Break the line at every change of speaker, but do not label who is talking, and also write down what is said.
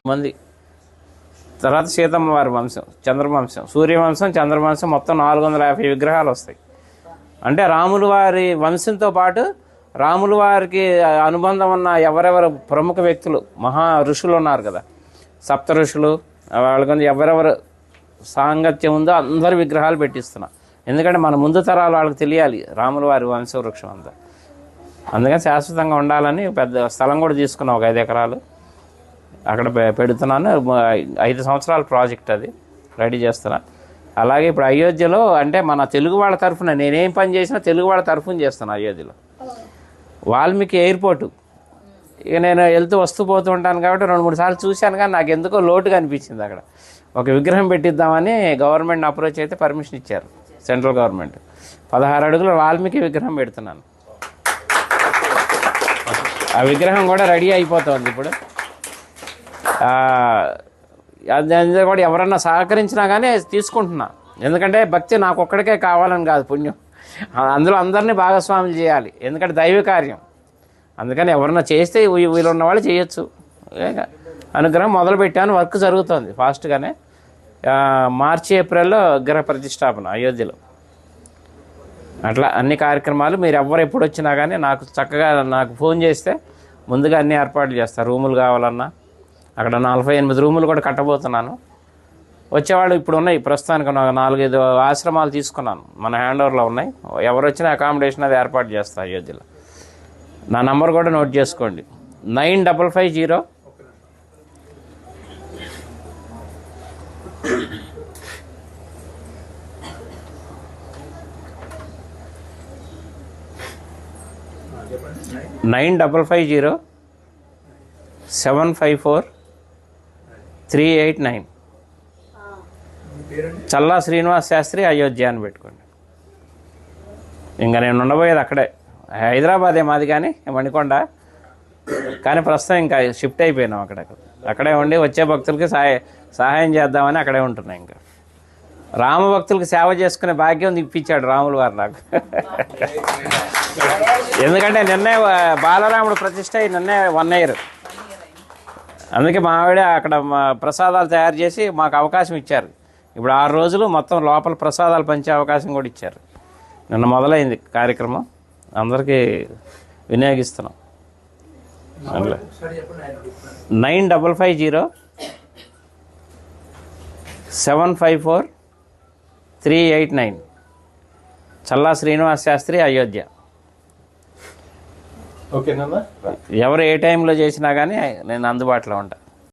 మంది. తర్వాత సీతమ్మ వారి వంశం, చంద్రవంశం, సూర్యవంశం, చంద్రవంశం, మొత్తం 450 విగ్రహాలు వస్తాయి. అంటే రాములు వారి వంశంతో పాటు రాములు వారికి అనుబంధం ఉన్న ఎవరెవరు ప్రముఖ వ్యక్తులు, మహా ఋషులు ఉన్నారు కదా, సప్త ఋషులు, వాళ్ళకి ఎవరెవరు సాంగత్యం ఉందో అందరు విగ్రహాలు పెట్టిస్తున్నా. ఎందుకంటే మన ముందు తరాలు వాళ్ళకి తెలియాలి రాముల వారి వంశవృక్షం అంతా. అందుకని శాశ్వతంగా ఉండాలని పెద్ద స్థలం కూడా తీసుకున్నాం, ఒక 5 ఎకరాలు అక్కడ పెడుతున్నాను. 5 సంవత్సరాల ప్రాజెక్ట్ అది రెడీ చేస్తున్నా. అలాగే ఇప్పుడు అయోధ్యలో అంటే మన తెలుగు వాళ్ళ తరఫున నేనేం పని చేసినా తెలుగు వాళ్ళ తరఫున చేస్తాను. అయోధ్యలో వాల్మీకి ఎయిర్పోర్టు, ఇక నేను వెళ్తూ వస్తూ పోతూ ఉంటాను కాబట్టి 2-3 సార్లు చూశాను, కానీ నాకు ఎందుకో లోటుగా అనిపించింది. అక్కడ ఒక విగ్రహం పెట్టిద్దామని గవర్నమెంట్ని అప్రోచ్ అయితే పర్మిషన్ ఇచ్చారు, సెంట్రల్ గవర్నమెంట్. 16 అడుగుల వాల్మీకి విగ్రహం పెడుతున్నాను. ఆ విగ్రహం కూడా రెడీ అయిపోతుంది ఇప్పుడు. అది కూడా ఎవరన్నా సహకరించినా కానీ తీసుకుంటున్నా. ఎందుకంటే భక్తి నాకు ఒక్కడికే కావాలని కాదు, పుణ్యం అందులో అందరినీ భాగస్వాములు చేయాలి, ఎందుకంటే దైవ కార్యం. అందుకని ఎవరన్నా చేస్తే వీళ్ళున్న వాళ్ళు చేయొచ్చు. అనుగ్రహం మొదలుపెట్టాను, వర్క్ జరుగుతుంది ఫాస్ట్గానే. మార్చి ఏప్రిల్లో విగ్రహ ప్రతిష్టాపన అయోధ్యలో. అట్లా అన్ని కార్యక్రమాలు మీరు ఎవరు ఎప్పుడు వచ్చినా కానీ నాకు చక్కగా నాకు ఫోన్ చేస్తే ముందుగా అన్ని ఏర్పాట్లు చేస్తారు. రూములు కావాలన్నా అక్కడ 48 రూములు కూడా కట్టబోతున్నాను. వచ్చేవాళ్ళు ఇప్పుడు ఉన్నాయి, ప్రస్తుతానికి 4-5 ఆశ్రమాలు తీసుకున్నాను, మన హ్యాండ్ ఓవర్లో ఉన్నాయి. ఎవరు వచ్చినా అకామిడేషన్ అది ఏర్పాటు చేస్తాను అయోధ్యలో. నా నంబర్ కూడా నోట్ చేసుకోండి, 9550 9550 754 389. చల్లా శ్రీనివాస్ శాస్త్రి, అయోధ్య అని పెట్టుకోండి. ఇంకా నేను ఉండబోయేది అక్కడే, హైదరాబాదే మాది కానీ మణికొండ, కానీ ప్రస్తుతం ఇంకా షిఫ్ట్ అయిపోయినాం అక్కడే ఉండి వచ్చే భక్తులకి సహాయం చేద్దామని అక్కడే ఉంటున్నాయి. ఇంకా రామ భక్తులకు సేవ చేసుకునే భాగ్యం ఇప్పించాడు రాములు వారు నాకు. ఎందుకంటే నిన్నే బాలరాముడు ప్రతిష్ట నిన్నే 1 year. అందుకే మా ఆవిడ అక్కడ ప్రసాదాలు తయారు చేసి మాకు అవకాశం ఇచ్చారు. ఇప్పుడు 6 రోజులు మొత్తం లోపల ప్రసాదాలు పంచే అవకాశం కూడా ఇచ్చారు. నిన్న మొదలైంది కార్యక్రమం, అందరికీ వినియోగిస్తున్నాం. 9550 754 389. చల్లా శ్రీనివాస్ శాస్త్రి, అయోధ్య.
ఓకేనా?
ఎవరు ఏ టైంలో చేసినా కానీ నేను అందుబాటులో ఉంటాను.